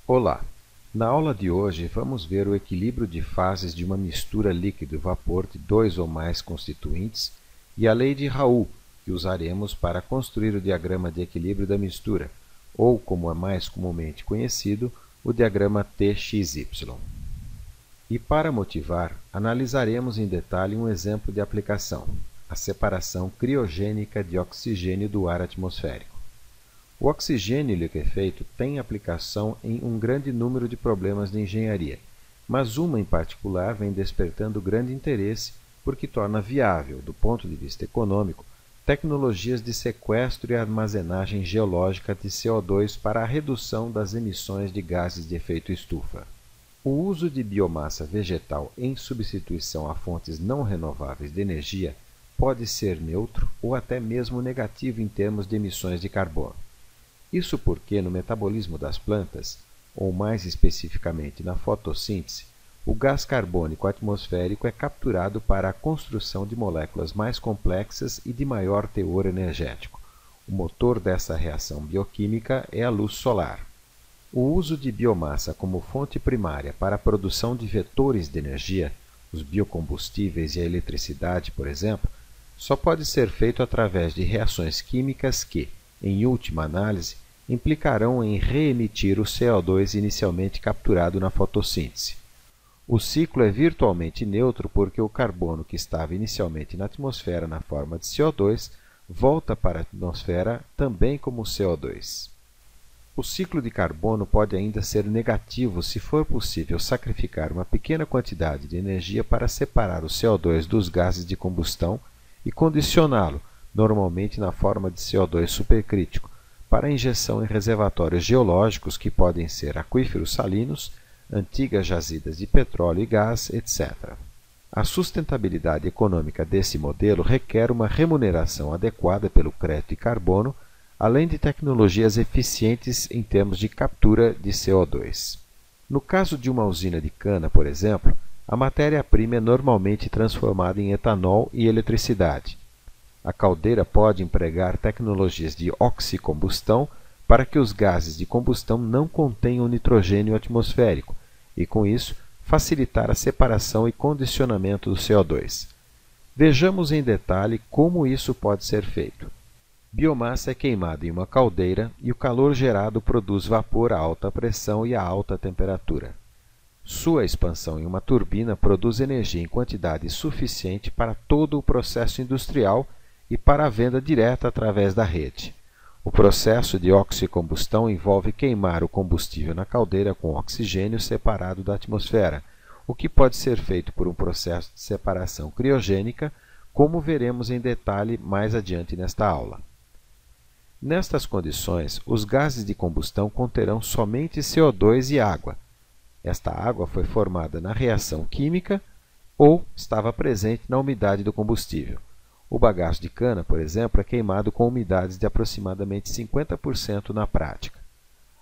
Olá! Na aula de hoje vamos ver o equilíbrio de fases de uma mistura líquido-vapor de dois ou mais constituintes e a lei de Raoult, que usaremos para construir o diagrama de equilíbrio da mistura, ou, como é mais comumente conhecido, o diagrama TXY. E para motivar, analisaremos em detalhe um exemplo de aplicação, a separação criogênica de oxigênio do ar atmosférico. O oxigênio liquefeito tem aplicação em um grande número de problemas de engenharia, mas uma em particular vem despertando grande interesse porque torna viável, do ponto de vista econômico, tecnologias de sequestro e armazenagem geológica de CO2 para a redução das emissões de gases de efeito estufa. O uso de biomassa vegetal em substituição a fontes não renováveis de energia pode ser neutro ou até mesmo negativo em termos de emissões de carbono. Isso porque no metabolismo das plantas, ou mais especificamente na fotossíntese, o gás carbônico atmosférico é capturado para a construção de moléculas mais complexas e de maior teor energético. O motor dessa reação bioquímica é a luz solar. O uso de biomassa como fonte primária para a produção de vetores de energia, os biocombustíveis e a eletricidade, por exemplo, só pode ser feito através de reações químicas que, em última análise, implicarão em reemitir o CO2 inicialmente capturado na fotossíntese. O ciclo é virtualmente neutro porque o carbono que estava inicialmente na atmosfera na forma de CO2 volta para a atmosfera também como CO2. O ciclo de carbono pode ainda ser negativo se for possível sacrificar uma pequena quantidade de energia para separar o CO2 dos gases de combustão e condicioná-lo, normalmente na forma de CO2 supercrítico, para injeção em reservatórios geológicos que podem ser aquíferos salinos, antigas jazidas de petróleo e gás, etc. A sustentabilidade econômica desse modelo requer uma remuneração adequada pelo crédito de carbono, além de tecnologias eficientes em termos de captura de CO2. No caso de uma usina de cana, por exemplo, a matéria-prima é normalmente transformada em etanol e eletricidade. A caldeira pode empregar tecnologias de oxicombustão para que os gases de combustão não contenham nitrogênio atmosférico e, com isso, facilitar a separação e condicionamento do CO2. Vejamos em detalhe como isso pode ser feito. Biomassa é queimada em uma caldeira e o calor gerado produz vapor a alta pressão e a alta temperatura. Sua expansão em uma turbina produz energia em quantidade suficiente para todo o processo industrial e para a venda direta através da rede. O processo de oxicombustão envolve queimar o combustível na caldeira com oxigênio separado da atmosfera, o que pode ser feito por um processo de separação criogênica, como veremos em detalhe mais adiante nesta aula. Nestas condições, os gases de combustão conterão somente CO2 e água. Esta água foi formada na reação química ou estava presente na umidade do combustível. O bagaço de cana, por exemplo, é queimado com umidades de aproximadamente 50% na prática.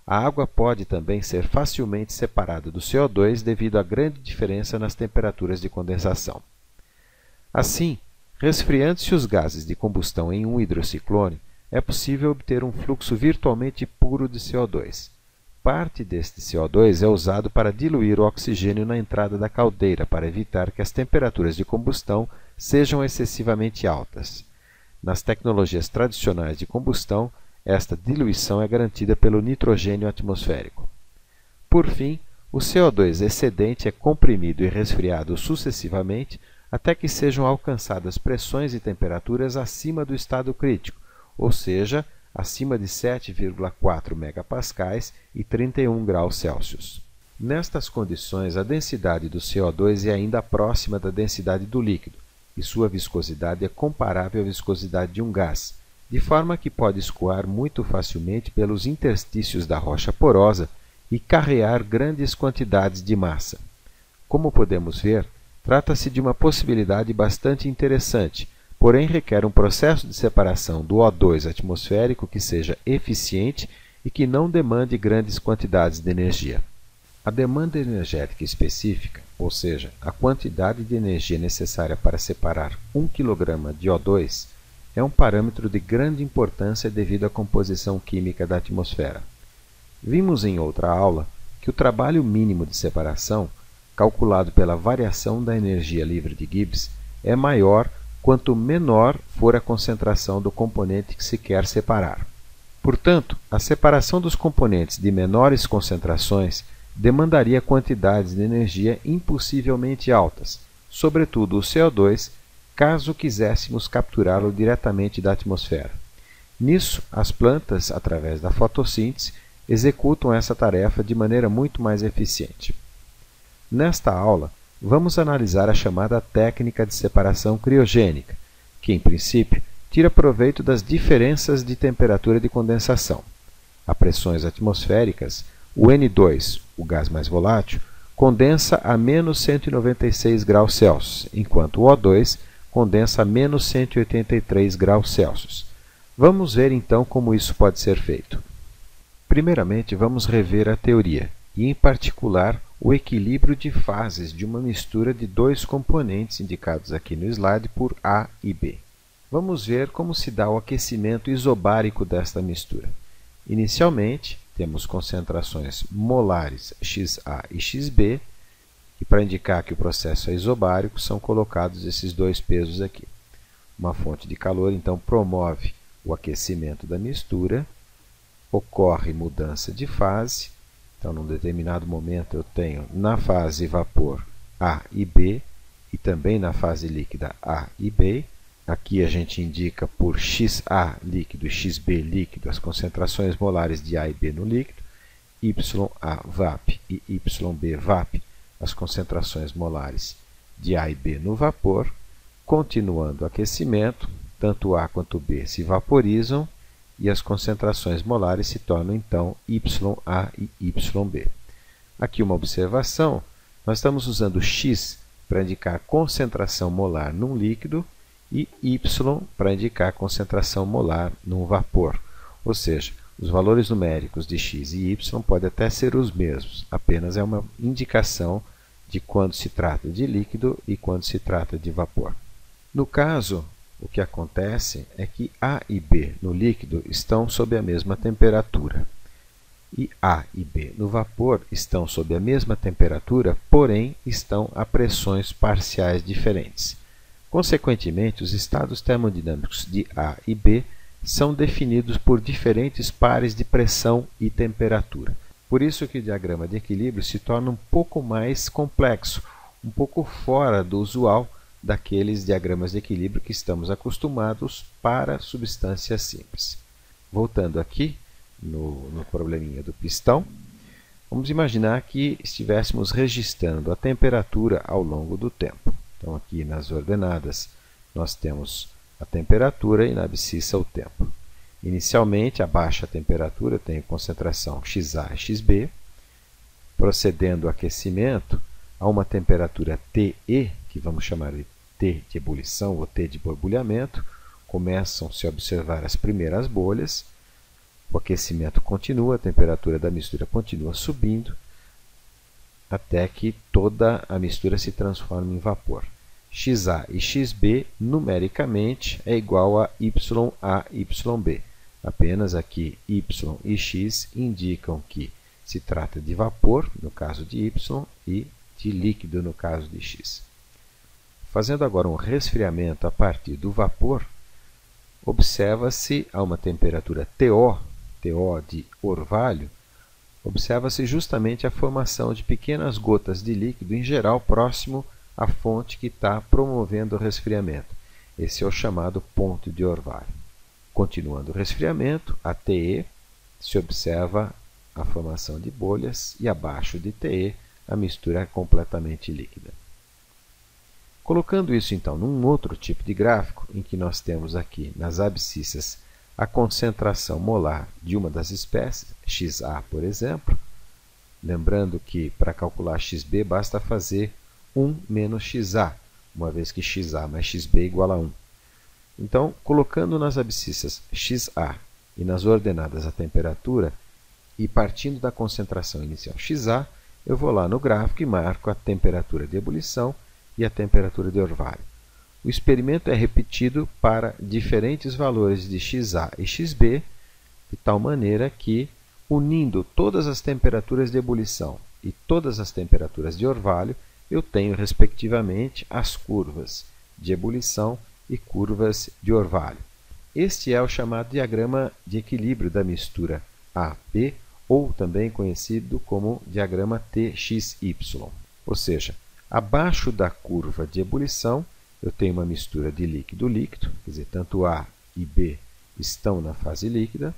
A água pode também ser facilmente separada do CO2 devido à grande diferença nas temperaturas de condensação. Assim, resfriando-se os gases de combustão em um hidrociclone, é possível obter um fluxo virtualmente puro de CO2. Parte deste CO2 é usado para diluir o oxigênio na entrada da caldeira para evitar que as temperaturas de combustão sejam excessivamente altas. Nas tecnologias tradicionais de combustão, esta diluição é garantida pelo nitrogênio atmosférico. Por fim, o CO2 excedente é comprimido e resfriado sucessivamente até que sejam alcançadas pressões e temperaturas acima do estado crítico, ou seja, acima de 7,4 MPa e 31 graus Celsius. Nestas condições, a densidade do CO2 é ainda próxima da densidade do líquido, e sua viscosidade é comparável à viscosidade de um gás, de forma que pode escoar muito facilmente pelos interstícios da rocha porosa e carrear grandes quantidades de massa. Como podemos ver, trata-se de uma possibilidade bastante interessante, porém requer um processo de separação do O2 atmosférico que seja eficiente e que não demande grandes quantidades de energia. A demanda energética específica, ou seja, a quantidade de energia necessária para separar 1 kg de O2, é um parâmetro de grande importância devido à composição química da atmosfera. Vimos em outra aula que o trabalho mínimo de separação, calculado pela variação da energia livre de Gibbs, é maior quanto menor for a concentração do componente que se quer separar. Portanto, a separação dos componentes de menores concentrações demandaria quantidades de energia impossivelmente altas, sobretudo o CO2, caso quiséssemos capturá-lo diretamente da atmosfera. Nisso, as plantas, através da fotossíntese, executam essa tarefa de maneira muito mais eficiente. Nesta aula, vamos analisar a chamada técnica de separação criogênica, que, em princípio, tira proveito das diferenças de temperatura de condensação. A pressões atmosféricas, o N2, o gás mais volátil, condensa a menos 196 graus Celsius, enquanto o O2 condensa a menos 183 graus Celsius. Vamos ver então como isso pode ser feito. Primeiramente, vamos rever a teoria, e em particular o equilíbrio de fases de uma mistura de dois componentes indicados aqui no slide por A e B. Vamos ver como se dá o aquecimento isobárico desta mistura. Inicialmente, temos concentrações molares XA e XB, e para indicar que o processo é isobárico, são colocados esses dois pesos aqui. Uma fonte de calor, então, promove o aquecimento da mistura, ocorre mudança de fase, então, num determinado momento, eu tenho na fase vapor A e B, e também na fase líquida A e B. Aqui a gente indica por XA líquido e XB líquido as concentrações molares de A e B no líquido, YA VAP e YB VAP as concentrações molares de A e B no vapor. Continuando o aquecimento, tanto A quanto B se vaporizam e as concentrações molares se tornam então YA e YB. Aqui uma observação, nós estamos usando X para indicar concentração molar num líquido e Y para indicar concentração molar num vapor. Ou seja, os valores numéricos de X e Y podem até ser os mesmos, apenas é uma indicação de quando se trata de líquido e quando se trata de vapor. No caso, o que acontece é que A e B no líquido estão sob a mesma temperatura. E A e B no vapor estão sob a mesma temperatura, porém estão a pressões parciais diferentes. Consequentemente, os estados termodinâmicos de A e B são definidos por diferentes pares de pressão e temperatura. Por isso que o diagrama de equilíbrio se torna um pouco mais complexo, um pouco fora do usual daqueles diagramas de equilíbrio que estamos acostumados para substâncias simples. Voltando aqui no probleminha do pistão, vamos imaginar que estivéssemos registrando a temperatura ao longo do tempo. Então, aqui nas ordenadas, nós temos a temperatura e na abscissa o tempo. Inicialmente, a baixa temperatura tem concentração XA e XB. Procedendo ao aquecimento, a uma temperatura TE, que vamos chamar de T de ebulição ou T de borbulhamento, começam-se a observar as primeiras bolhas. O aquecimento continua, a temperatura da mistura continua subindo, até que toda a mistura se transforma em vapor. XA e XB, numericamente, é igual a YA e YB. Apenas aqui Y e X indicam que se trata de vapor, no caso de Y, e de líquido, no caso de X. Fazendo agora um resfriamento a partir do vapor, observa-se a uma temperatura TO de orvalho, observa-se justamente a formação de pequenas gotas de líquido, em geral próximo à fonte que está promovendo o resfriamento. Esse é o chamado ponto de orvalho. Continuando o resfriamento, a TE, se observa a formação de bolhas e abaixo de TE a mistura é completamente líquida. Colocando isso então num outro tipo de gráfico, em que nós temos aqui nas abscissas a concentração molar de uma das espécies, XA por exemplo, lembrando que para calcular XB basta fazer 1 menos XA, uma vez que XA mais XB é igual a 1. Então, colocando nas abscissas XA e nas ordenadas a temperatura, e partindo da concentração inicial XA, eu vou lá no gráfico e marco a temperatura de ebulição e a temperatura de orvalho. O experimento é repetido para diferentes valores de XA e XB, de tal maneira que Unindo todas as temperaturas de ebulição e todas as temperaturas de orvalho, eu tenho, respectivamente, as curvas de ebulição e curvas de orvalho. Este é o chamado diagrama de equilíbrio da mistura AB, ou também conhecido como diagrama TXY. Ou seja, abaixo da curva de ebulição, eu tenho uma mistura de líquido-líquido, quer dizer, tanto A e B estão na fase líquida.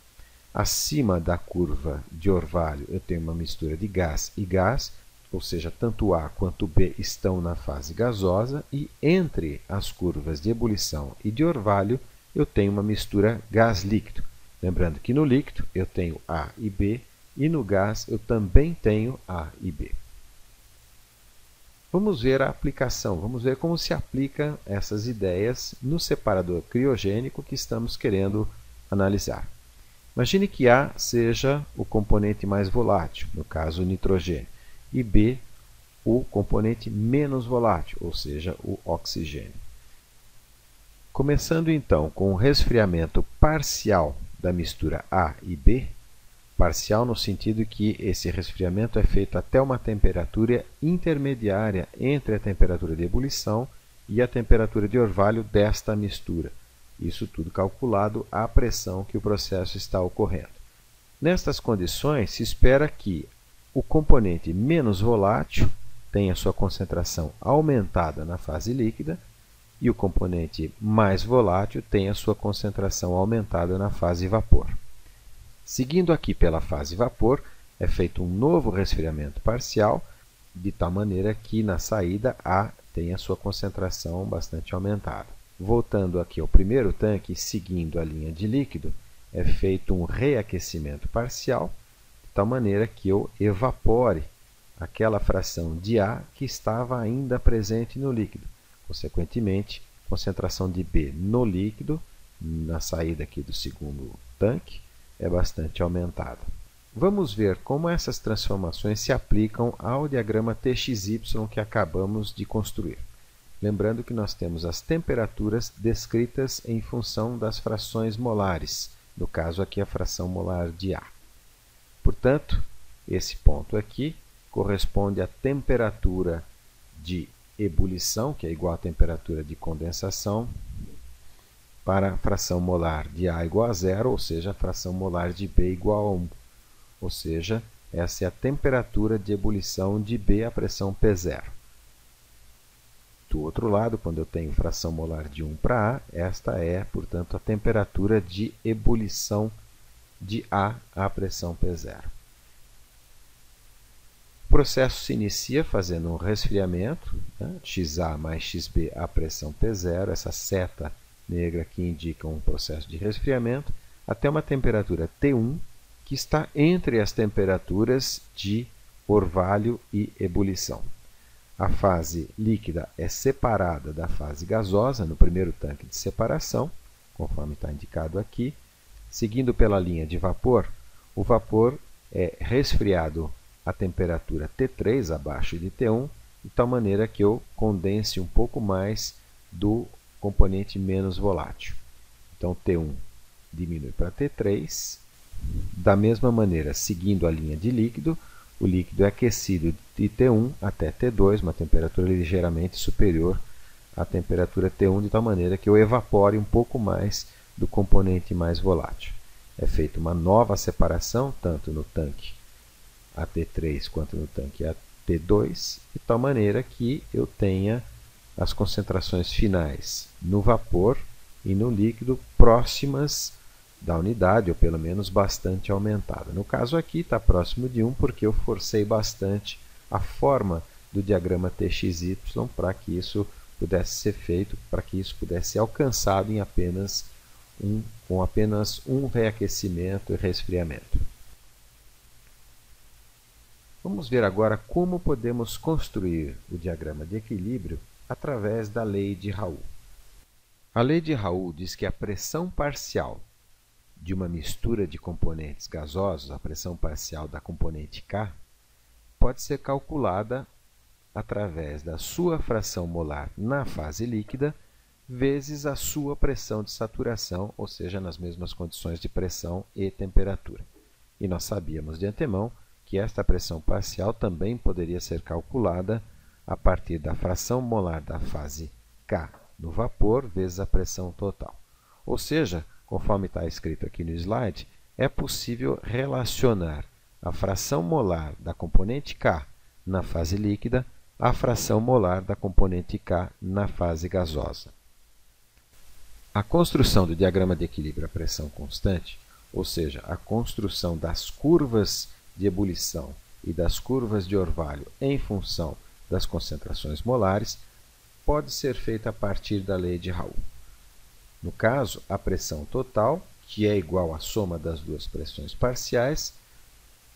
Acima da curva de orvalho, eu tenho uma mistura de gás e gás, ou seja, tanto A quanto B estão na fase gasosa. E entre as curvas de ebulição e de orvalho, eu tenho uma mistura gás-líquido. Lembrando que no líquido eu tenho A e B, e no gás eu também tenho A e B. Vamos ver a aplicação, vamos ver como se aplica essas ideias no separador criogênico que estamos querendo analisar. Imagine que A seja o componente mais volátil, no caso o nitrogênio, e B o componente menos volátil, ou seja, o oxigênio. Começando então com o resfriamento parcial da mistura A e B, parcial no sentido que esse resfriamento é feito até uma temperatura intermediária entre a temperatura de ebulição e a temperatura de orvalho desta mistura. Isso tudo calculado à pressão que o processo está ocorrendo. Nestas condições, se espera que o componente menos volátil tenha sua concentração aumentada na fase líquida e o componente mais volátil tenha sua concentração aumentada na fase vapor. Seguindo aqui pela fase vapor, é feito um novo resfriamento parcial, de tal maneira que na saída A tenha sua concentração bastante aumentada. Voltando aqui ao primeiro tanque, seguindo a linha de líquido, é feito um reaquecimento parcial, de tal maneira que eu evapore aquela fração de A que estava ainda presente no líquido. Consequentemente, a concentração de B no líquido, na saída aqui do segundo tanque, é bastante aumentada. Vamos ver como essas transformações se aplicam ao diagrama TXY que acabamos de construir. Lembrando que nós temos as temperaturas descritas em função das frações molares, no caso aqui a fração molar de A. Portanto, esse ponto aqui corresponde à temperatura de ebulição, que é igual à temperatura de condensação, para a fração molar de A igual a zero, ou seja, a fração molar de B igual a 1. Ou seja, essa é a temperatura de ebulição de B à pressão P0. Do outro lado, quando eu tenho fração molar de 1 para A, esta é, portanto, a temperatura de ebulição de A à pressão P0. O processo se inicia fazendo um resfriamento, né? XA mais XB à pressão P0, essa seta negra aqui indica um processo de resfriamento, até uma temperatura T1, que está entre as temperaturas de orvalho e ebulição. A fase líquida é separada da fase gasosa no primeiro tanque de separação, conforme está indicado aqui. Seguindo pela linha de vapor, o vapor é resfriado a temperatura T3, abaixo de T1, de tal maneira que eu condense um pouco mais do componente menos volátil. Então, T1 diminui para T3. Da mesma maneira, seguindo a linha de líquido, o líquido é aquecido de T1 até T2, uma temperatura ligeiramente superior à temperatura T1, de tal maneira que eu evapore um pouco mais do componente mais volátil. É feita uma nova separação, tanto no tanque AT3 quanto no tanque AT2, de tal maneira que eu tenha as concentrações finais no vapor e no líquido próximas da unidade, ou pelo menos bastante aumentada. No caso aqui está próximo de 1 porque eu forcei bastante a forma do diagrama TXY para que isso pudesse ser feito, para que isso pudesse ser alcançado em com apenas um reaquecimento e resfriamento. Vamos ver agora como podemos construir o diagrama de equilíbrio através da lei de Raoult. A lei de Raoult diz que a pressão parcial de uma mistura de componentes gasosos, a pressão parcial da componente K, pode ser calculada através da sua fração molar na fase líquida vezes a sua pressão de saturação, ou seja, nas mesmas condições de pressão e temperatura. e nós sabíamos de antemão que esta pressão parcial também poderia ser calculada a partir da fração molar da fase K no vapor vezes a pressão total. Ou seja, conforme está escrito aqui no slide, é possível relacionar a fração molar da componente K na fase líquida à fração molar da componente K na fase gasosa. A construção do diagrama de equilíbrio à pressão constante, ou seja, a construção das curvas de ebulição e das curvas de orvalho em função das concentrações molares, pode ser feita a partir da lei de Raoult. No caso, a pressão total, que é igual à soma das duas pressões parciais,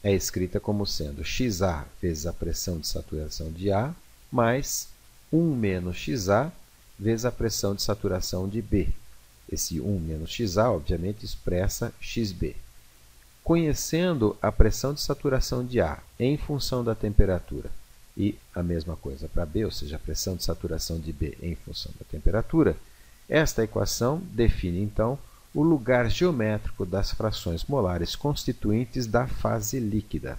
é escrita como sendo XA vezes a pressão de saturação de A, mais 1 menos XA vezes a pressão de saturação de B. Esse 1 menos XA, obviamente, expressa XB. Conhecendo a pressão de saturação de A em função da temperatura, e a mesma coisa para B, ou seja, a pressão de saturação de B em função da temperatura, esta equação define, então, o lugar geométrico das frações molares constituintes da fase líquida.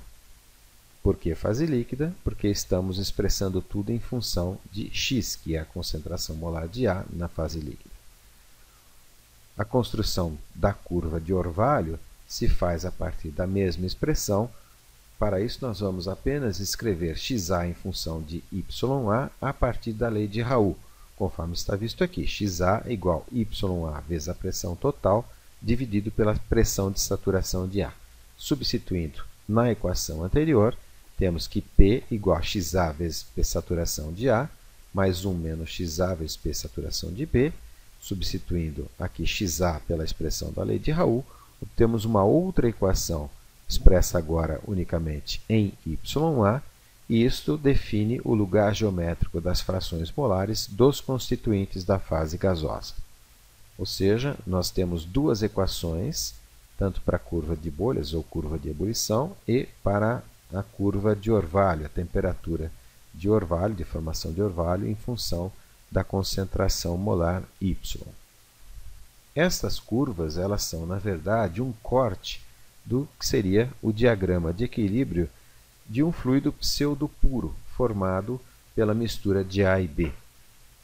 Por que fase líquida? Porque estamos expressando tudo em função de X, que é a concentração molar de A na fase líquida. A construção da curva de orvalho se faz a partir da mesma expressão. Para isso, nós vamos apenas escrever XA em função de YA a partir da lei de Raoult, conforme está visto aqui. XA é igual a YA vezes a pressão total dividido pela pressão de saturação de A. Substituindo na equação anterior, temos que P igual a XA vezes P saturação de A, mais 1 menos XA vezes P saturação de B. Substituindo aqui XA pela expressão da lei de Raoult, obtemos uma outra equação expressa agora unicamente em YA, e isto define o lugar geométrico das frações molares dos constituintes da fase gasosa. Ou seja, nós temos duas equações, tanto para a curva de bolhas ou curva de ebulição e para a curva de orvalho, a temperatura de orvalho, de formação de orvalho em função da concentração molar Y. Estas curvas, elas são, na verdade, um corte do que seria o diagrama de equilíbrio de um fluido pseudopuro, formado pela mistura de A e B.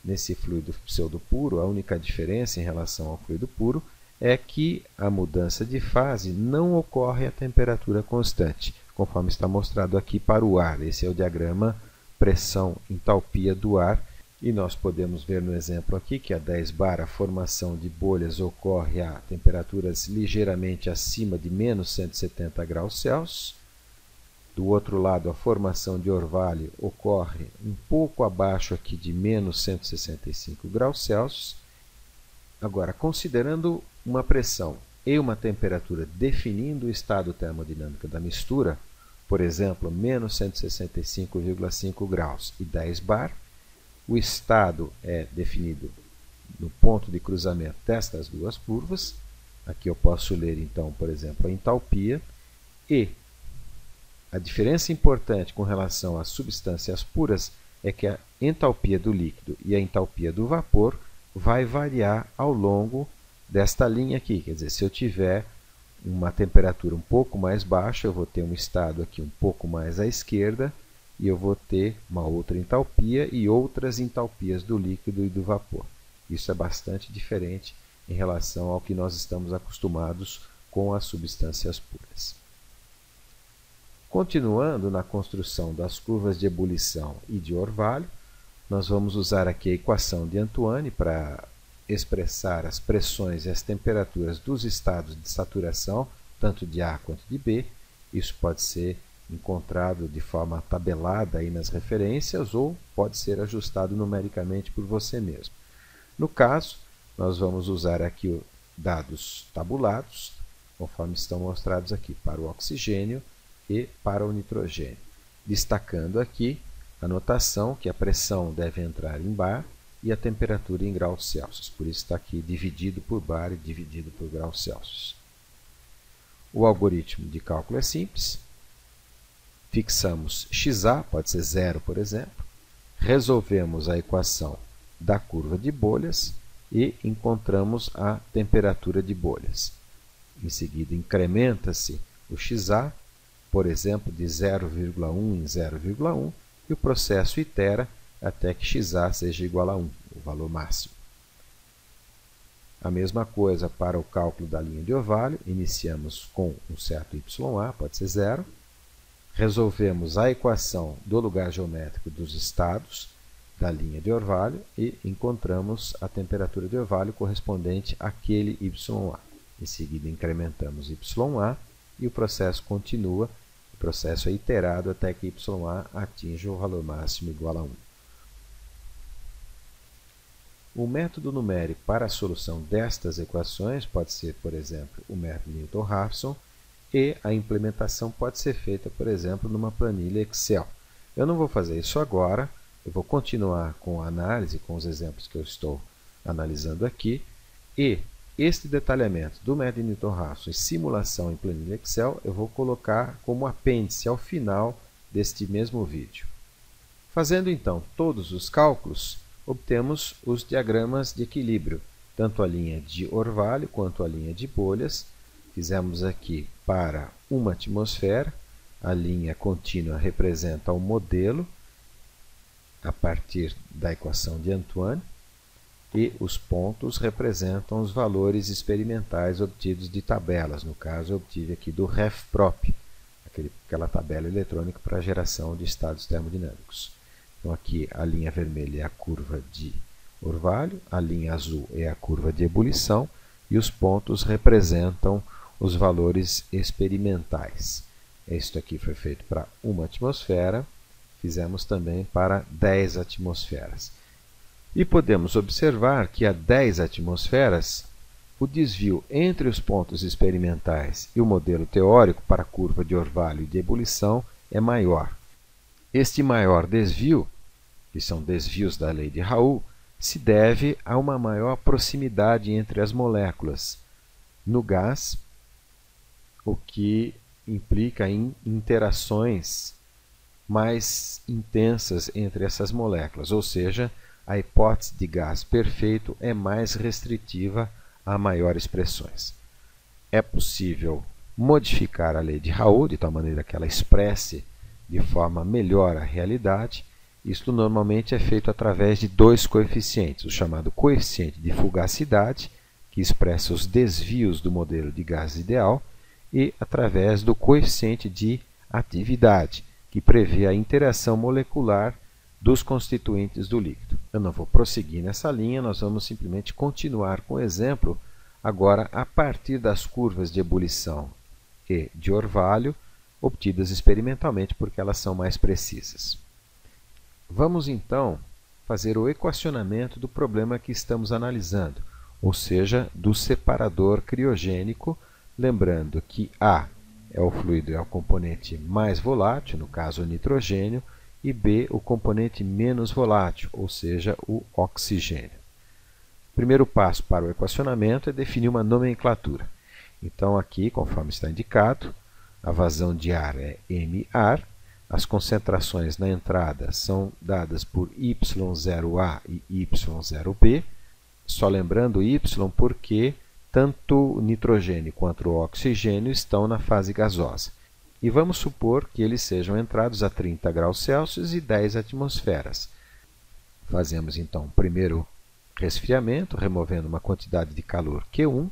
Nesse fluido pseudopuro, a única diferença em relação ao fluido puro é que a mudança de fase não ocorre a temperatura constante, conforme está mostrado aqui para o ar. Esse é o diagrama pressão-entalpia do ar. E nós podemos ver no exemplo aqui que a 10 bar a formação de bolhas ocorre a temperaturas ligeiramente acima de menos 170 graus Celsius. Do outro lado, a formação de orvalho ocorre um pouco abaixo aqui de menos 165 graus Celsius. Agora, considerando uma pressão e uma temperatura definindo o estado termodinâmico da mistura, por exemplo, menos 165,5 graus e 10 bar, o estado é definido no ponto de cruzamento destas duas curvas. Aqui eu posso ler, então, por exemplo, a entalpia. E a diferença importante com relação às substâncias puras é que a entalpia do líquido e a entalpia do vapor vai variar ao longo desta linha aqui. Quer dizer, se eu tiver uma temperatura um pouco mais baixa, eu vou ter um estado aqui um pouco mais à esquerda, e eu vou ter uma outra entalpia e outras entalpias do líquido e do vapor. Isso é bastante diferente em relação ao que nós estamos acostumados com as substâncias puras. Continuando na construção das curvas de ebulição e de orvalho, nós vamos usar aqui a equação de Antoine para expressar as pressões e as temperaturas dos estados de saturação, tanto de A quanto de B. Isso pode ser encontrado de forma tabelada aí nas referências ou pode ser ajustado numericamente por você mesmo. No caso, nós vamos usar aqui dados tabulados, conforme estão mostrados aqui, para o oxigênio e para o nitrogênio. Destacando aqui a notação que a pressão deve entrar em bar e a temperatura em graus Celsius. Por isso está aqui dividido por bar e dividido por graus Celsius. O algoritmo de cálculo é simples. Fixamos XA, pode ser 0, por exemplo. Resolvemos a equação da curva de bolhas e encontramos a temperatura de bolhas. Em seguida, incrementa-se o XA, por exemplo, de 0,1 em 0,1, e o processo itera até que XA seja igual a 1, o valor máximo. A mesma coisa para o cálculo da linha de orvalho, iniciamos com um certo YA, pode ser 0, resolvemos a equação do lugar geométrico dos estados da linha de orvalho e encontramos a temperatura de orvalho correspondente àquele YA. Em seguida, incrementamos YA e o processo continua, o processo é iterado até que YA atinja o valor máximo igual a 1. O método numérico para a solução destas equações pode ser, por exemplo, o método Newton-Raphson, e a implementação pode ser feita, por exemplo, numa planilha Excel. Eu não vou fazer isso agora, eu vou continuar com a análise, com os exemplos que eu estou analisando aqui, e este detalhamento do método Newton-Raphson e simulação em planilha Excel eu vou colocar como apêndice ao final deste mesmo vídeo. Fazendo então todos os cálculos, obtemos os diagramas de equilíbrio, tanto a linha de orvalho quanto a linha de bolhas. Fizemos aqui para uma atmosfera, a linha contínua representa o modelo a partir da equação de Antoine, e os pontos representam os valores experimentais obtidos de tabelas. No caso, eu obtive aqui do RefProp, aquela tabela eletrônica para a geração de estados termodinâmicos. Então, aqui a linha vermelha é a curva de orvalho, a linha azul é a curva de ebulição, e os pontos representam os valores experimentais. Isto aqui foi feito para uma atmosfera, fizemos também para 10 atmosferas. E podemos observar que a 10 atmosferas, o desvio entre os pontos experimentais e o modelo teórico para a curva de orvalho e de ebulição é maior. Este maior desvio, que são desvios da lei de Raoult, se deve a uma maior proximidade entre as moléculas no gás, o que implica em interações mais intensas entre essas moléculas, ou seja, a hipótese de gás perfeito é mais restritiva a maiores pressões. É possível modificar a lei de Raoult de tal maneira que ela expresse de forma melhor a realidade. Isto normalmente é feito através de dois coeficientes, o chamado coeficiente de fugacidade, que expressa os desvios do modelo de gás ideal, e através do coeficiente de atividade, que prevê a interação molecular dos constituintes do líquido. Eu não vou prosseguir nessa linha, nós vamos simplesmente continuar com o exemplo, agora a partir das curvas de ebulição e de orvalho, obtidas experimentalmente porque elas são mais precisas. Vamos então fazer o equacionamento do problema que estamos analisando, ou seja, do separador criogênico, lembrando que A é o fluido, é o componente mais volátil, no caso o nitrogênio, e B o componente menos volátil, ou seja, o oxigênio. O primeiro passo para o equacionamento é definir uma nomenclatura. Então aqui, conforme está indicado, a vazão de ar é mAr, as concentrações na entrada são dadas por Y0A e Y0B, só lembrando Y porque tanto o nitrogênio quanto o oxigênio estão na fase gasosa. E vamos supor que eles sejam entrados a 30 graus Celsius e 10 atmosferas. Fazemos então o primeiro resfriamento, removendo uma quantidade de calor Q1,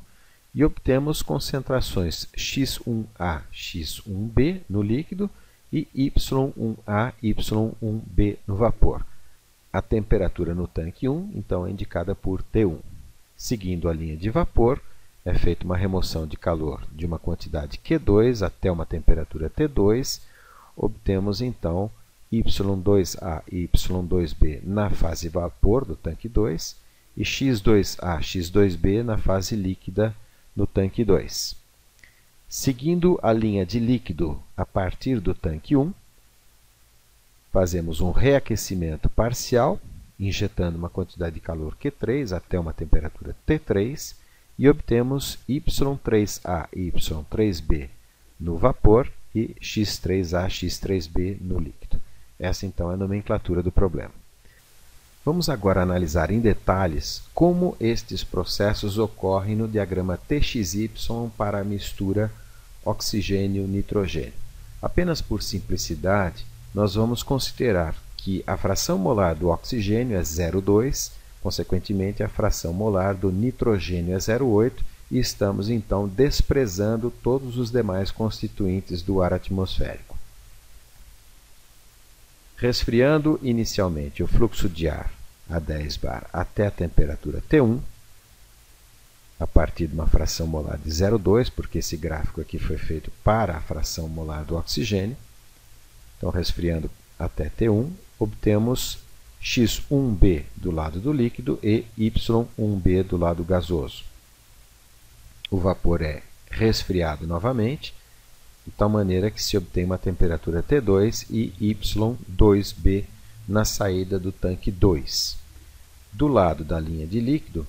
e obtemos concentrações X1A, X1B no líquido e Y1A, Y1B no vapor. A temperatura no tanque 1, então, é indicada por T1. Seguindo a linha de vapor, é feita uma remoção de calor de uma quantidade Q2 até uma temperatura T2. Obtemos, então, Y2A e Y2B na fase vapor do tanque 2 e X2A, X2B na fase líquida no tanque 2. Seguindo a linha de líquido a partir do tanque 1, fazemos um reaquecimento parcial, injetando uma quantidade de calor Q3 até uma temperatura T3, e obtemos Y3A e Y3B no vapor e X3A, X3B no líquido. Essa, então, é a nomenclatura do problema. Vamos agora analisar em detalhes como estes processos ocorrem no diagrama TXY para a mistura oxigênio, nitrogênio. Apenas por simplicidade, nós vamos considerar que a fração molar do oxigênio é 0,2, consequentemente a fração molar do nitrogênio é 0,8, e estamos então desprezando todos os demais constituintes do ar atmosférico. Resfriando inicialmente o fluxo de ar a 10 bar até a temperatura T1, a partir de uma fração molar de 0,2, porque esse gráfico aqui foi feito para a fração molar do oxigênio. Então, resfriando até T1, obtemos X1b do lado do líquido e Y1b do lado gasoso. O vapor é resfriado novamente, de tal maneira que se obtém uma temperatura T2 e Y2b na saída do tanque 2. Do lado da linha de líquido,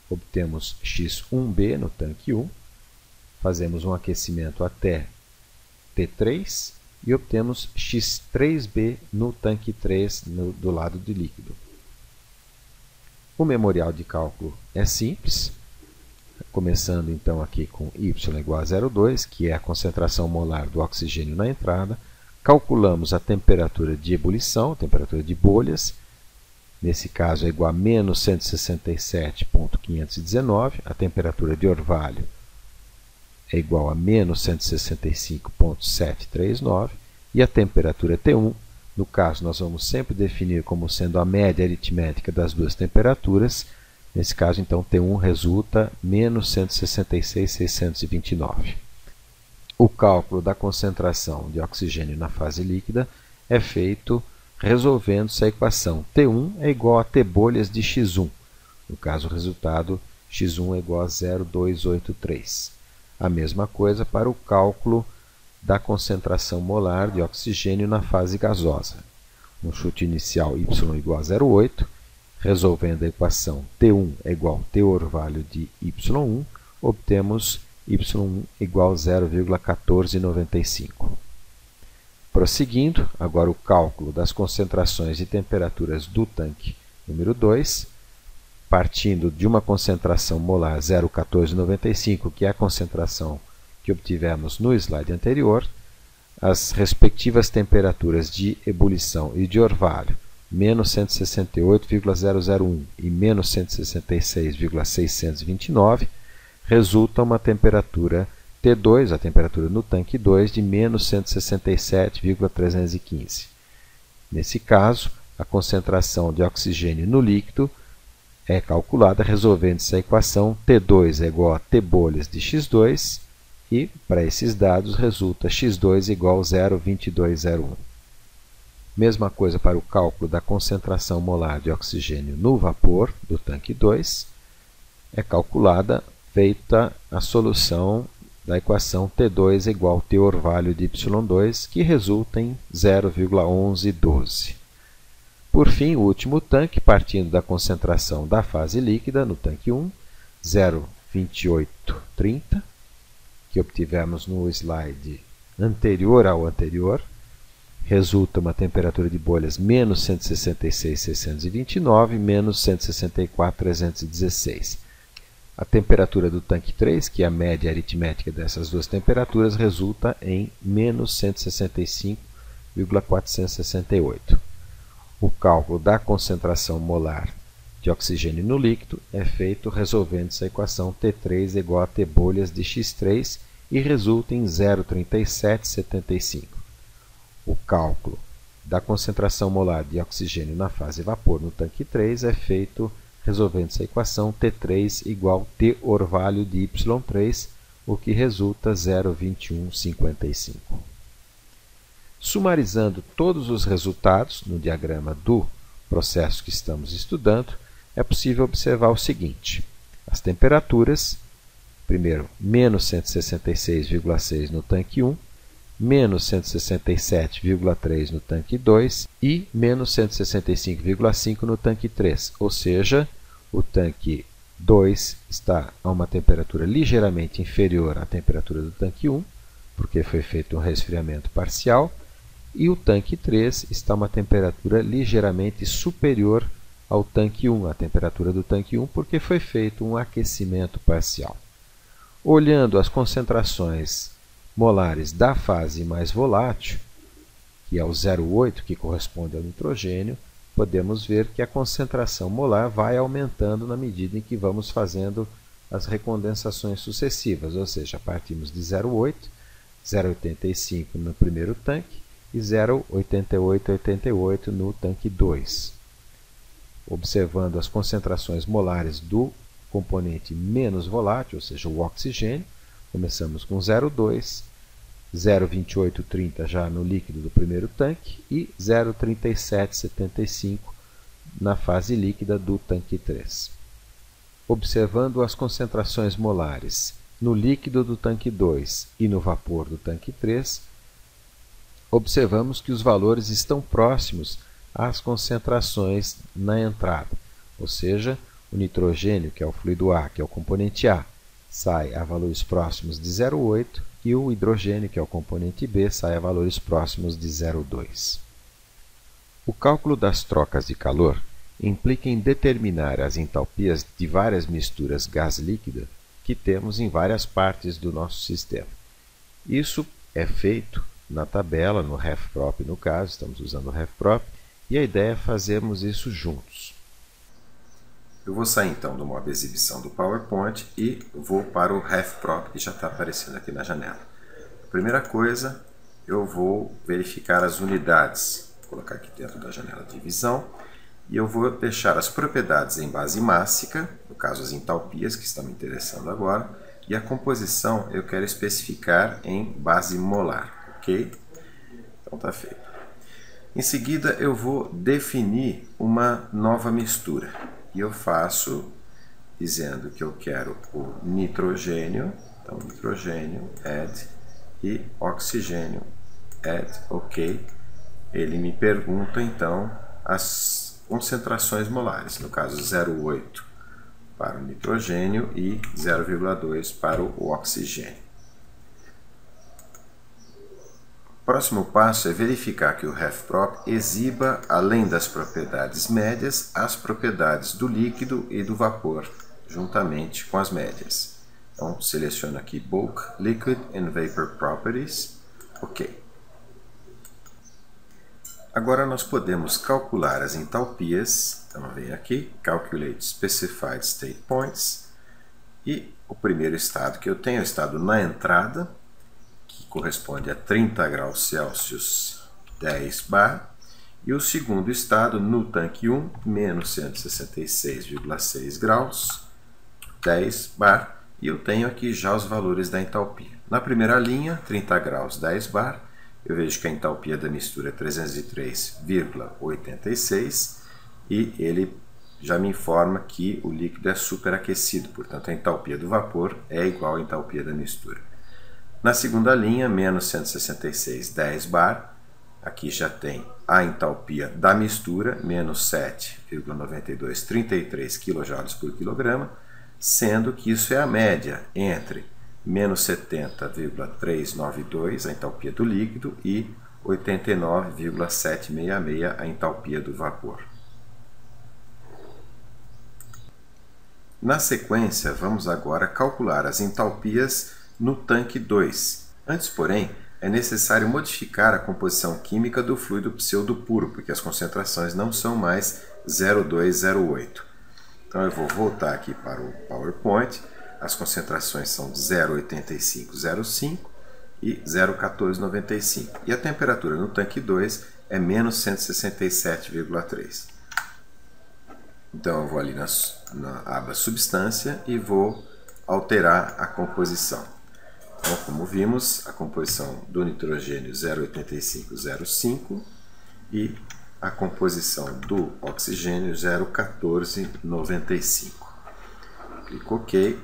obtemos X1b no tanque 1, fazemos um aquecimento até T3 e obtemos X3b no tanque 3 do lado de líquido. O memorial de cálculo é simples, começando então aqui com y igual a 0,2, que é a concentração molar do oxigênio na entrada. Calculamos a temperatura de ebulição, a temperatura de bolhas, nesse caso é igual a menos 167,519, a temperatura de orvalho é igual a menos 165,739, e a temperatura T1, no caso nós vamos sempre definir como sendo a média aritmética das duas temperaturas. Nesse caso, então, T1 resulta menos 166,629. O cálculo da concentração de oxigênio na fase líquida é feito resolvendo-se a equação T1 é igual a T bolhas de X1. No caso, o resultado X1 é igual a 0,283. A mesma coisa para o cálculo da concentração molar de oxigênio na fase gasosa. No chute inicial, y igual a 0,8. Resolvendo a equação T1 é igual a T orvalho de Y1, obtemos Y1 igual a 0,1495. Prosseguindo, agora o cálculo das concentrações e temperaturas do tanque número 2, partindo de uma concentração molar 0,1495, que é a concentração que obtivemos no slide anterior, as respectivas temperaturas de ebulição e de orvalho, menos 168,001 e menos 166,629, resulta uma temperatura T2, a temperatura no tanque 2, de menos 167,315. Nesse caso, a concentração de oxigênio no líquido é calculada resolvendo-se a equação T2 é igual a T bolhas de X2, e, para esses dados, resulta X2 igual a 0,2201. Mesma coisa para o cálculo da concentração molar de oxigênio no vapor do tanque 2. É calculada feita a solução da equação T2 igual a T orvalho de Y2, que resulta em 0,1112. Por fim, o último tanque, partindo da concentração da fase líquida no tanque 1, 0,2830, que obtivemos no slide anterior ao anterior, resulta uma temperatura de bolhas menos 166,629, menos 164,316. A temperatura do tanque 3, que é a média aritmética dessas duas temperaturas, resulta em menos 165,468. O cálculo da concentração molar de oxigênio no líquido é feito resolvendo-se a equação T3 igual a T bolhas de X3 e resulta em 0,3775. O cálculo da concentração molar de oxigênio na fase vapor no tanque 3 é feito resolvendo-se a equação T3 igual a T orvalho de Y3, o que resulta 0,2155. Sumarizando todos os resultados no diagrama do processo que estamos estudando, é possível observar o seguinte: as temperaturas, primeiro, menos 166,6 no tanque 1, menos 167,3 no tanque 2 e menos 165,5 no tanque 3, ou seja, o tanque 2 está a uma temperatura ligeiramente inferior à temperatura do tanque 1, porque foi feito um resfriamento parcial, e o tanque 3 está a uma temperatura ligeiramente superior ao tanque 1, a temperatura do tanque 1, porque foi feito um aquecimento parcial. Olhando as concentrações molares da fase mais volátil, que é o 0,8, que corresponde ao nitrogênio, podemos ver que a concentração molar vai aumentando na medida em que vamos fazendo as recondensações sucessivas, ou seja, partimos de 0,8, 0,85 no primeiro tanque e 0,8888 no tanque 2. Observando as concentrações molares do componente menos volátil, ou seja, o oxigênio, começamos com 0,2, 0,2830 já no líquido do primeiro tanque e 0,3775 na fase líquida do tanque 3. Observando as concentrações molares no líquido do tanque 2 e no vapor do tanque 3, observamos que os valores estão próximos às concentrações na entrada, ou seja, o nitrogênio, que é o fluido A, que é o componente A, sai a valores próximos de 0,8 e o hidrogênio, que é o componente B, sai a valores próximos de 0,2. O cálculo das trocas de calor implica em determinar as entalpias de várias misturas gás-líquida que temos em várias partes do nosso sistema. Isso é feito na tabela, no RefProp no caso, estamos usando o RefProp, e a ideia é fazermos isso juntos. Eu vou sair então do modo exibição do PowerPoint e vou para o RefProp, que já está aparecendo aqui na janela. A primeira coisa, eu vou verificar as unidades, vou colocar aqui dentro da janela de visão, e eu vou deixar as propriedades em base mássica, no caso as entalpias que estão me interessando agora, e a composição eu quero especificar em base molar, ok? Então está feito. Em seguida eu vou definir uma nova mistura, e eu faço dizendo que eu quero o nitrogênio, então nitrogênio, add, e oxigênio, add, ok. Ele me pergunta então as concentrações molares, no caso 0,8 para o nitrogênio e 0,2 para o oxigênio. O próximo passo é verificar que o RefProp exiba, além das propriedades médias, as propriedades do líquido e do vapor, juntamente com as médias. Então, seleciono aqui Bulk, Liquid and Vapor Properties, ok. Agora nós podemos calcular as entalpias, então vem aqui, Calculate Specified State Points, e o primeiro estado que eu tenho é o estado na entrada, que corresponde a 30 graus Celsius 10 bar, e o segundo estado no tanque 1, menos 166,6 graus 10 bar, e eu tenho aqui já os valores da entalpia. Na primeira linha, 30 graus 10 bar, eu vejo que a entalpia da mistura é 303,86 e ele já me informa que o líquido é superaquecido, portanto a entalpia do vapor é igual à entalpia da mistura. Na segunda linha, menos 166,10 bar, aqui já tem a entalpia da mistura, menos 7,9233 kJ por quilograma, sendo que isso é a média entre menos 70,392 a entalpia do líquido e 89,766 a entalpia do vapor. Na sequência, vamos agora calcular as entalpias no tanque 2. Antes, porém, é necessário modificar a composição química do fluido pseudopuro, porque as concentrações não são mais 0,208. Então eu vou voltar aqui para o PowerPoint. As concentrações são 0,8505 e 0,1495. E a temperatura no tanque 2 é menos 167,3. Então eu vou ali na aba Substância e vou alterar a composição. Então, como vimos, a composição do nitrogênio 0,8505 e a composição do oxigênio 0,1495. Clico OK.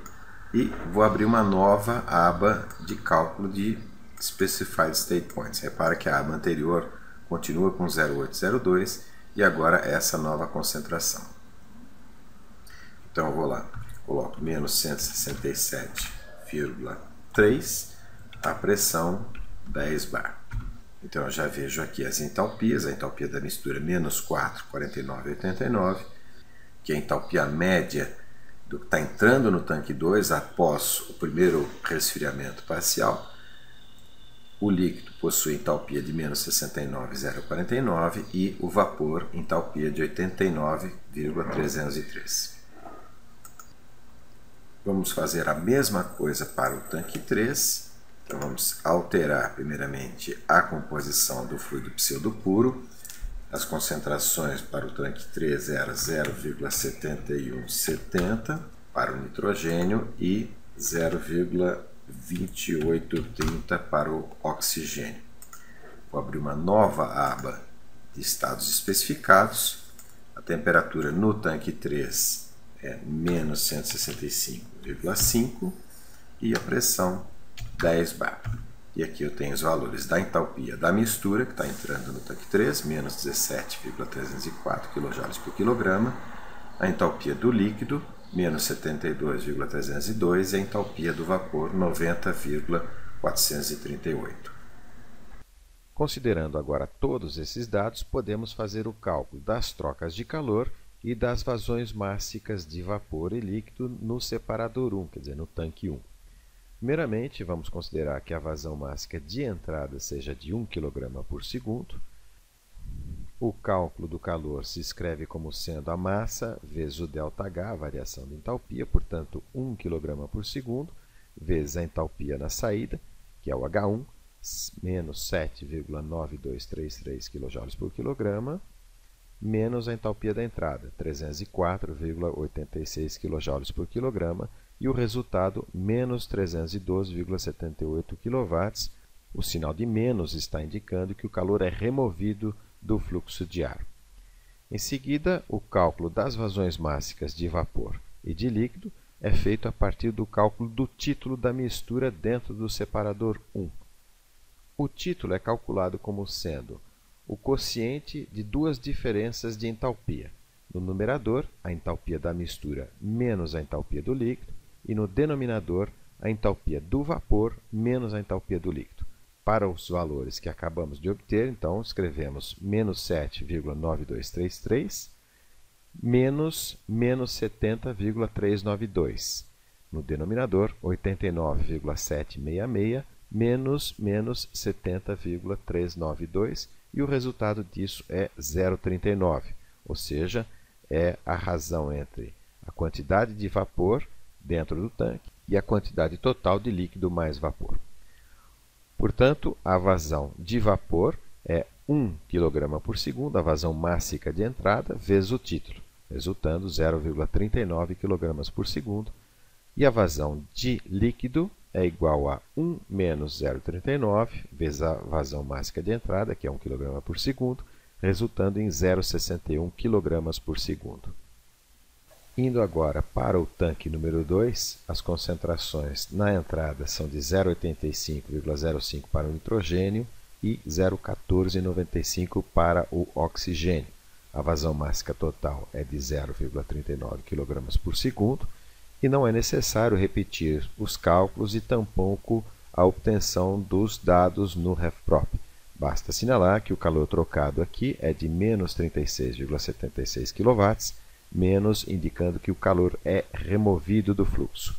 E vou abrir uma nova aba de cálculo de Specified State Points. Repara que a aba anterior continua com 0,802 e agora essa nova concentração. Então eu vou lá, coloco menos 167,3, a pressão 10 bar. Então eu já vejo aqui as entalpias, a entalpia da mistura menos 4,49,89, que é a entalpia média do que está entrando no tanque 2 após o primeiro resfriamento parcial, o líquido possui entalpia de menos 69,049 e o vapor entalpia de 89,303. Vamos fazer a mesma coisa para o tanque 3. Então vamos alterar primeiramente a composição do fluido pseudopuro. As concentrações para o tanque 3 eram 0,7170 para o nitrogênio e 0,2830 para o oxigênio. Vou abrir uma nova aba de estados especificados. A temperatura no tanque 3 é menos 165,5 e a pressão 10 bar. E aqui eu tenho os valores da entalpia da mistura, que está entrando no tanque 3, menos 17,304 kJ por quilograma, a entalpia do líquido, menos 72,302, e a entalpia do vapor, 90,438. Considerando agora todos esses dados, podemos fazer o cálculo das trocas de calor e das vazões mássicas de vapor e líquido no separador 1, quer dizer, no tanque 1. Primeiramente, vamos considerar que a vazão mássica de entrada seja de 1 kg por segundo. O cálculo do calor se escreve como sendo a massa vezes o ΔH, a variação de entalpia, portanto, 1 kg por segundo, vezes a entalpia na saída, que é o H1, menos 7,9233 kJ por quilograma, menos a entalpia da entrada, 304,86 kJ por quilograma, e o resultado, menos 312,78 kW. O sinal de menos está indicando que o calor é removido do fluxo de ar. Em seguida, o cálculo das vazões mássicas de vapor e de líquido é feito a partir do cálculo do título da mistura dentro do separador 1. O título é calculado como sendo o quociente de duas diferenças de entalpia. No numerador, a entalpia da mistura menos a entalpia do líquido, e no denominador, a entalpia do vapor menos a entalpia do líquido. Para os valores que acabamos de obter, então, escrevemos menos 7,9233 menos 70,392. No denominador, 89,766 menos 70,392, e o resultado disso é 0,39, ou seja, é a razão entre a quantidade de vapor dentro do tanque e a quantidade total de líquido mais vapor. Portanto, a vazão de vapor é 1 kg por segundo, a vazão mássica de entrada, vezes o título, resultando 0,39 kg por segundo, e a vazão de líquido é igual a 1 menos 0,39 vezes a vazão mássica de entrada, que é 1 kg por segundo, resultando em 0,61 kg por segundo. Indo agora para o tanque número 2, as concentrações na entrada são de 0,85,05 para o nitrogênio e 0,1495 para o oxigênio. A vazão mássica total é de 0,39 kg por segundo e não é necessário repetir os cálculos e tampouco a obtenção dos dados no RefProp. Basta assinalar que o calor trocado aqui é de menos 36,76 kW, menos indicando que o calor é removido do fluxo.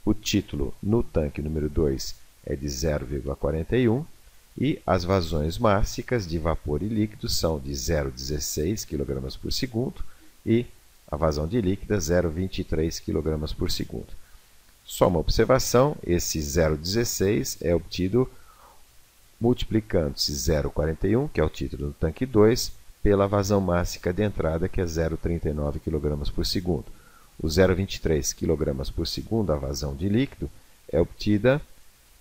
O título no tanque número 2 é de 0,41 e as vazões mássicas de vapor e líquido são de 0,16 kg por segundo e a vazão de líquida 0,23 kg por segundo. Só uma observação, esse 0,16 é obtido multiplicando-se 0,41, que é o título do tanque 2, pela vazão mássica de entrada, que é 0,39 kg por segundo. O 0,23 kg por segundo, a vazão de líquido, é obtida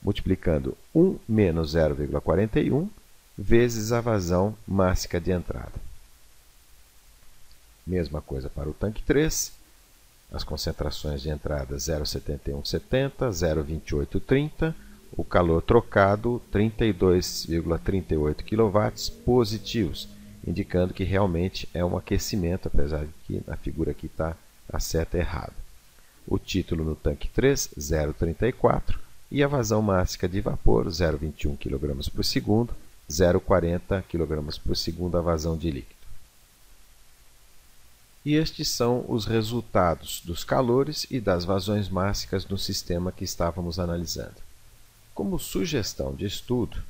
multiplicando 1 menos 0,41 vezes a vazão mássica de entrada. Mesma coisa para o tanque 3. As concentrações de entrada 0,7170, 0,2830, o calor trocado 32,38 kW positivos, indicando que realmente é um aquecimento, apesar de que na figura aqui está a seta errada. O título no tanque 3, 0,34, e a vazão mássica de vapor, 0,21 kg por segundo, 0,40 kg por segundo a vazão de líquido. E estes são os resultados dos calores e das vazões mássicas no sistema que estávamos analisando. Como sugestão de estudo,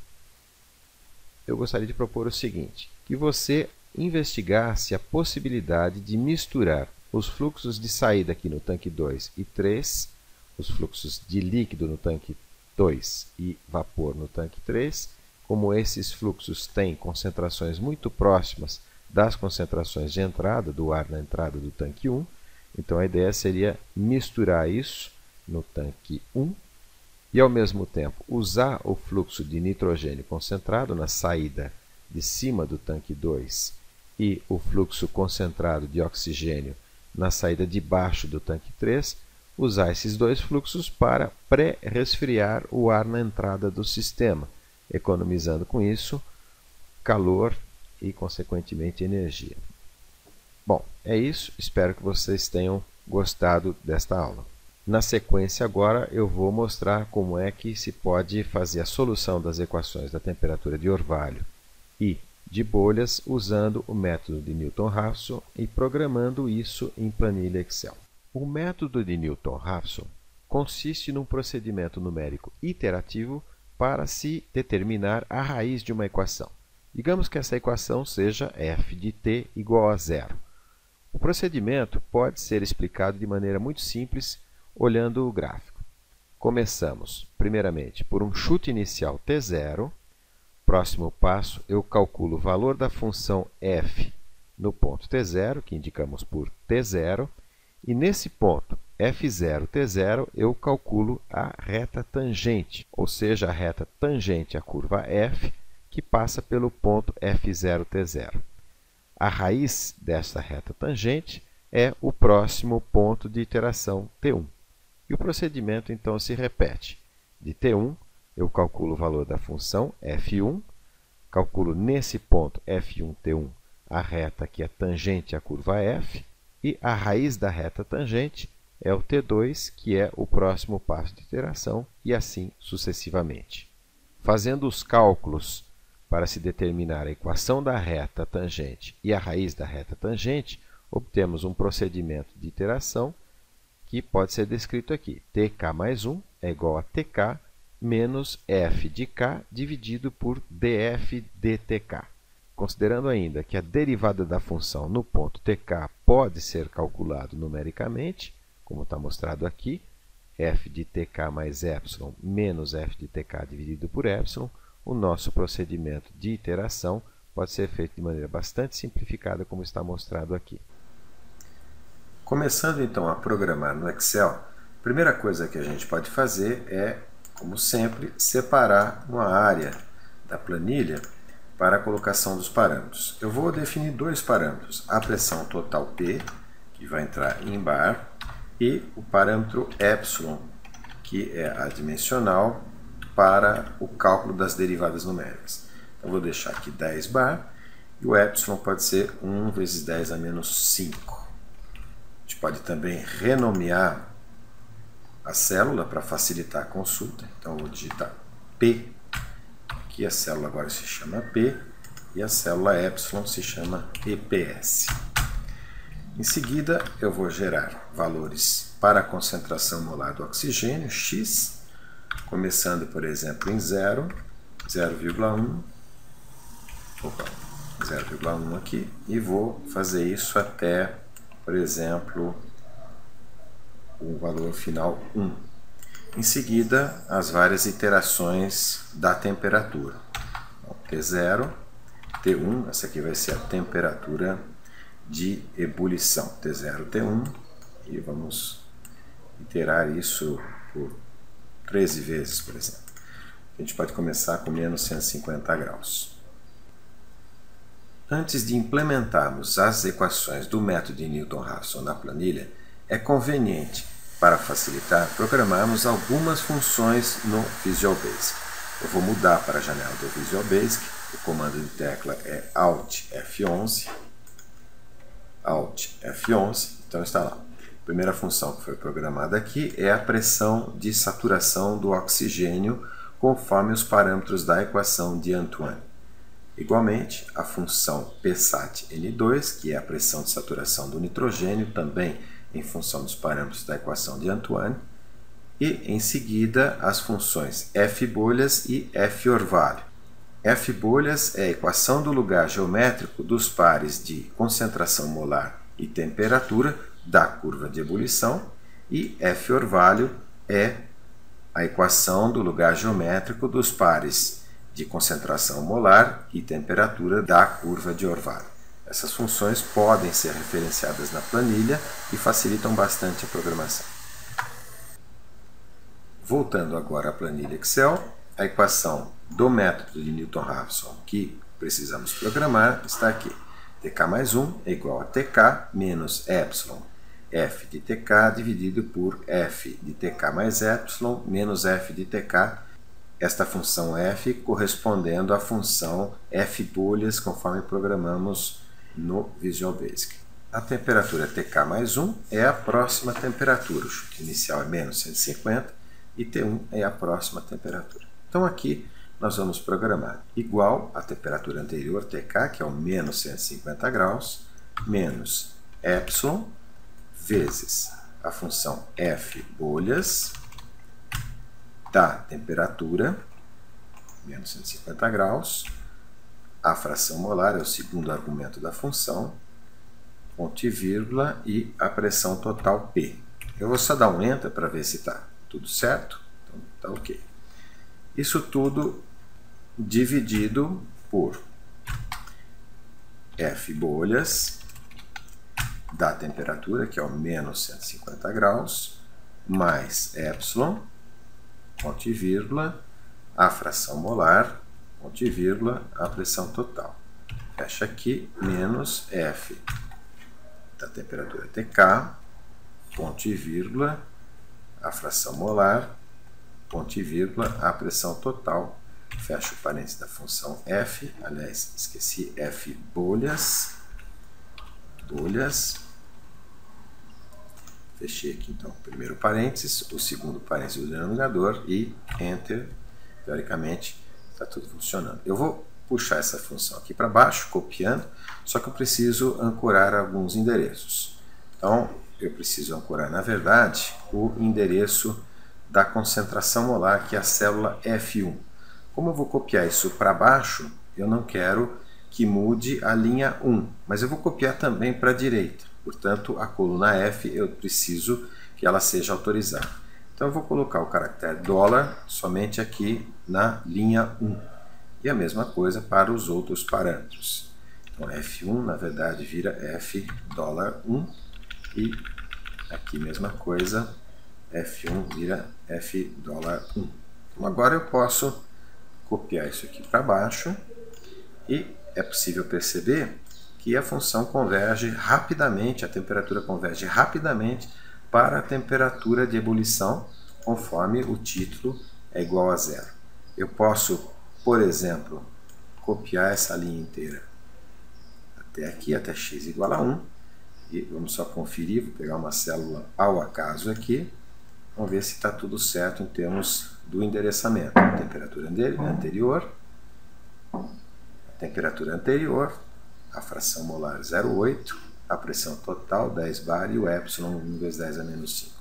eu gostaria de propor o seguinte, que você investigasse a possibilidade de misturar os fluxos de saída aqui no tanque 2 e 3, os fluxos de líquido no tanque 2 e vapor no tanque 3, como esses fluxos têm concentrações muito próximas das concentrações de entrada do ar na entrada do tanque 1, então a ideia seria misturar isso no tanque 1 e, ao mesmo tempo, usar o fluxo de nitrogênio concentrado na saída de cima do tanque 2 e o fluxo concentrado de oxigênio na saída de baixo do tanque 3, usar esses dois fluxos para pré-resfriar o ar na entrada do sistema, economizando com isso calor e, consequentemente, energia. Bom, é isso. Espero que vocês tenham gostado desta aula. Na sequência, agora, eu vou mostrar como é que se pode fazer a solução das equações da temperatura de orvalho e de bolhas usando o método de Newton-Raphson e programando isso em planilha Excel. O método de Newton-Raphson consiste num procedimento numérico iterativo para se determinar a raiz de uma equação. Digamos que essa equação seja f de t igual a zero. O procedimento pode ser explicado de maneira muito simples olhando o gráfico. Começamos, primeiramente, por um chute inicial t0. Próximo passo, eu calculo o valor da função f no ponto t0, que indicamos por t0, e nesse ponto f0, t0, eu calculo a reta tangente, ou seja, a reta tangente à curva f, que passa pelo ponto f0, t0. A raiz desta reta tangente é o próximo ponto de iteração t1. E o procedimento, então, se repete. De t1, eu calculo o valor da função f1, calculo nesse ponto f1, t1, a reta que é tangente à curva f, e a raiz da reta tangente é o t2, que é o próximo passo de iteração, e assim sucessivamente. Fazendo os cálculos para se determinar a equação da reta tangente e a raiz da reta tangente, obtemos um procedimento de iteração que pode ser descrito aqui. Tk mais 1 é igual a tk menos f de k dividido por df dtk. Considerando ainda que a derivada da função no ponto tk pode ser calculado numericamente, como está mostrado aqui, f de tk mais epsilon menos f de tk dividido por epsilon, o nosso procedimento de iteração pode ser feito de maneira bastante simplificada, como está mostrado aqui. Começando então a programar no Excel, a primeira coisa que a gente pode fazer é, como sempre, separar uma área da planilha para a colocação dos parâmetros. Eu vou definir dois parâmetros, a pressão total P, que vai entrar em bar, e o parâmetro epsilon, que é adimensional para o cálculo das derivadas numéricas. Então, vou deixar aqui 10 bar, e o epsilon pode ser 1 vezes 10 a menos 5. A gente pode também renomear a célula para facilitar a consulta. Então, vou digitar P, aqui a célula agora se chama P, e a célula epsilon se chama EPS. Em seguida, eu vou gerar valores para a concentração molar do oxigênio, X, começando, por exemplo, em 0, 0,1, 0,1 aqui, e vou fazer isso até, por exemplo, o valor final 1. Em seguida, as várias iterações da temperatura. Então, T0, T1, essa aqui vai ser a temperatura de ebulição, T0, T1, e vamos iterar isso por 13 vezes, por exemplo. A gente pode começar com menos 150 graus. Antes de implementarmos as equações do método de Newton-Raphson na planilha, é conveniente, para facilitar, programarmos algumas funções no Visual Basic. Eu vou mudar para a janela do Visual Basic, o comando de tecla é Alt F11, Alt F11, então está lá. A primeira função que foi programada aqui é a pressão de saturação do oxigênio conforme os parâmetros da equação de Antoine. Igualmente, a função PSAT-N2, que é a pressão de saturação do nitrogênio, também em função dos parâmetros da equação de Antoine. E, em seguida, as funções F-bolhas e F-orvalho. F bolhas é a equação do lugar geométrico dos pares de concentração molar e temperatura da curva de ebulição, e F orvalho é a equação do lugar geométrico dos pares de concentração molar e temperatura da curva de orvalho. Essas funções podem ser referenciadas na planilha e facilitam bastante a programação. Voltando agora à planilha Excel, a equação do método de Newton-Raphson que precisamos programar está aqui. Tk mais 1 é igual a Tk menos epsilon f de Tk dividido por f de Tk mais epsilon menos f de Tk, esta função f correspondendo à função f bolhas conforme programamos no Visual Basic. A temperatura Tk mais 1 é a próxima temperatura, o chute inicial é menos 150 e T1 é a próxima temperatura. Então aqui nós vamos programar igual à temperatura anterior, Tk, que é o menos 150 graus, menos epsilon, vezes a função f bolhas da temperatura, menos 150 graus, a fração molar é o segundo argumento da função, ponto e vírgula, e a pressão total P. Eu vou só dar um Enter para ver se está tudo certo. Então está ok. Isso tudo dividido por F bolhas da temperatura, que é o menos 150 graus, mais epsilon, ponto e vírgula, a fração molar, ponto e vírgula, a pressão total. Fecha aqui, menos F da temperatura Tk, ponto e vírgula, a fração molar, ponto e vírgula, a pressão total. Fecho o parênteses da função f, aliás, esqueci, f bolhas, fechei aqui então o primeiro parênteses, o segundo parênteses do denominador e Enter. Teoricamente está tudo funcionando. Eu vou puxar essa função aqui para baixo, copiando, só que eu preciso ancorar alguns endereços. Então, eu preciso ancorar, na verdade, o endereço da concentração molar, que é a célula F1. Como eu vou copiar isso para baixo, eu não quero que mude a linha 1, mas eu vou copiar também para a direita. Portanto, a coluna F eu preciso que ela seja autorizada. Então eu vou colocar o caractere dólar somente aqui na linha 1. E a mesma coisa para os outros parâmetros. Então F1 na verdade vira F $1 e aqui mesma coisa, F1 vira F $1. Então agora eu posso copiar isso aqui para baixo e é possível perceber que a função converge rapidamente, a temperatura converge rapidamente para a temperatura de ebulição, conforme o título é igual a 0. Eu posso, por exemplo, copiar essa linha inteira até aqui, até x igual a 1, e vamos só conferir, vou pegar uma célula ao acaso aqui, vamos ver se está tudo certo em termos do endereçamento. A temperatura anterior, a fração molar 0,8, a pressão total 10 bar e o epsilon 1 vezes 10 a menos 5.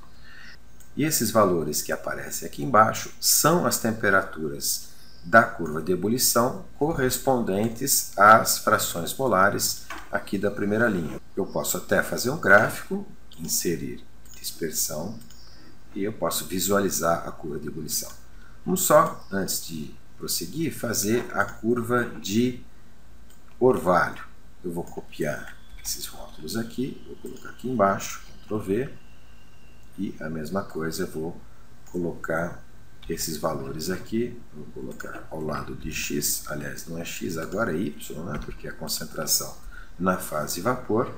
E esses valores que aparecem aqui embaixo são as temperaturas da curva de ebulição correspondentes às frações molares aqui da primeira linha. Eu posso até fazer um gráfico, inserir dispersão, e eu posso visualizar a curva de ebulição. Vamos só, antes de prosseguir, fazer a curva de orvalho. Eu vou copiar esses rótulos aqui, vou colocar aqui embaixo, Ctrl V, e a mesma coisa eu vou colocar esses valores aqui, vou colocar ao lado de x, aliás não é x, agora é y, né, porque é a concentração na fase vapor,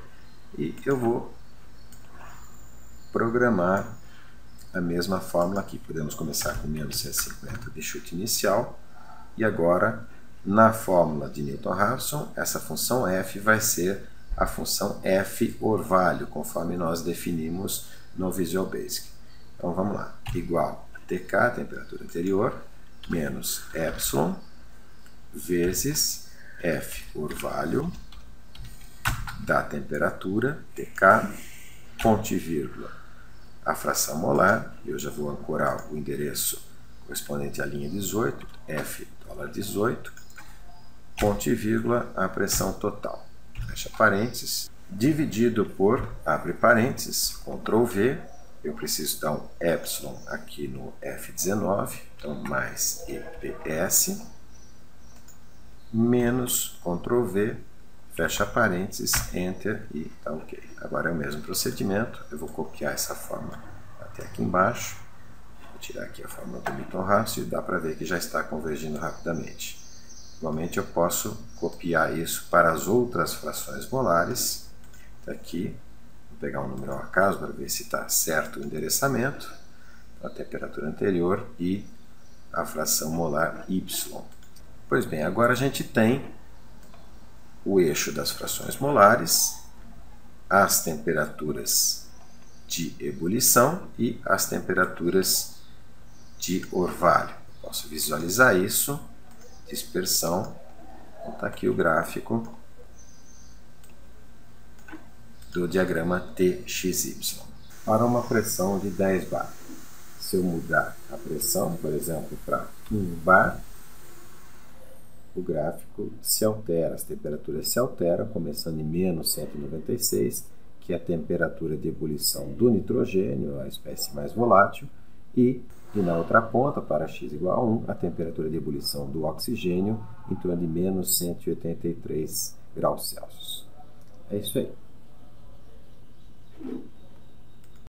e eu vou programar a mesma fórmula aqui. Podemos começar com menos 150 de chute inicial, e agora na fórmula de Newton-Raphson, essa função f vai ser a função f orvalho, conforme nós definimos no Visual Basic. Então vamos lá, igual a Tk, temperatura anterior, menos epsilon, vezes f orvalho da temperatura, Tk, ponto e vírgula, a fração molar, eu já vou ancorar o endereço correspondente à linha 18, f $18, ponto e vírgula, a pressão total. Fecha parênteses, dividido por, abre parênteses, Ctrl V, eu preciso dar um epsilon aqui no F19, então mais EPS, menos Ctrl V, fecha parênteses, Enter e tá ok. Agora é o mesmo procedimento, eu vou copiar essa fórmula até aqui embaixo, vou tirar aqui a fórmula do Newton-Raphson e dá para ver que já está convergindo rapidamente. Igualmente eu posso copiar isso para as outras frações molares. Aqui, vou pegar um número ao acaso para ver se está certo o endereçamento. A temperatura anterior e a fração molar Y. Pois bem, agora a gente tem o eixo das frações molares, as temperaturas de ebulição e as temperaturas de orvalho. Posso visualizar isso. Dispersão, está aqui o gráfico do diagrama TXY. Para uma pressão de 10 bar, se eu mudar a pressão, por exemplo, para 1 bar, o gráfico se altera, as temperaturas se alteram, começando em menos 196, que é a temperatura de ebulição do nitrogênio, a espécie mais volátil, e na outra ponta, para x igual a 1, a temperatura de ebulição do oxigênio em torno de menos 183 graus Celsius. É isso aí.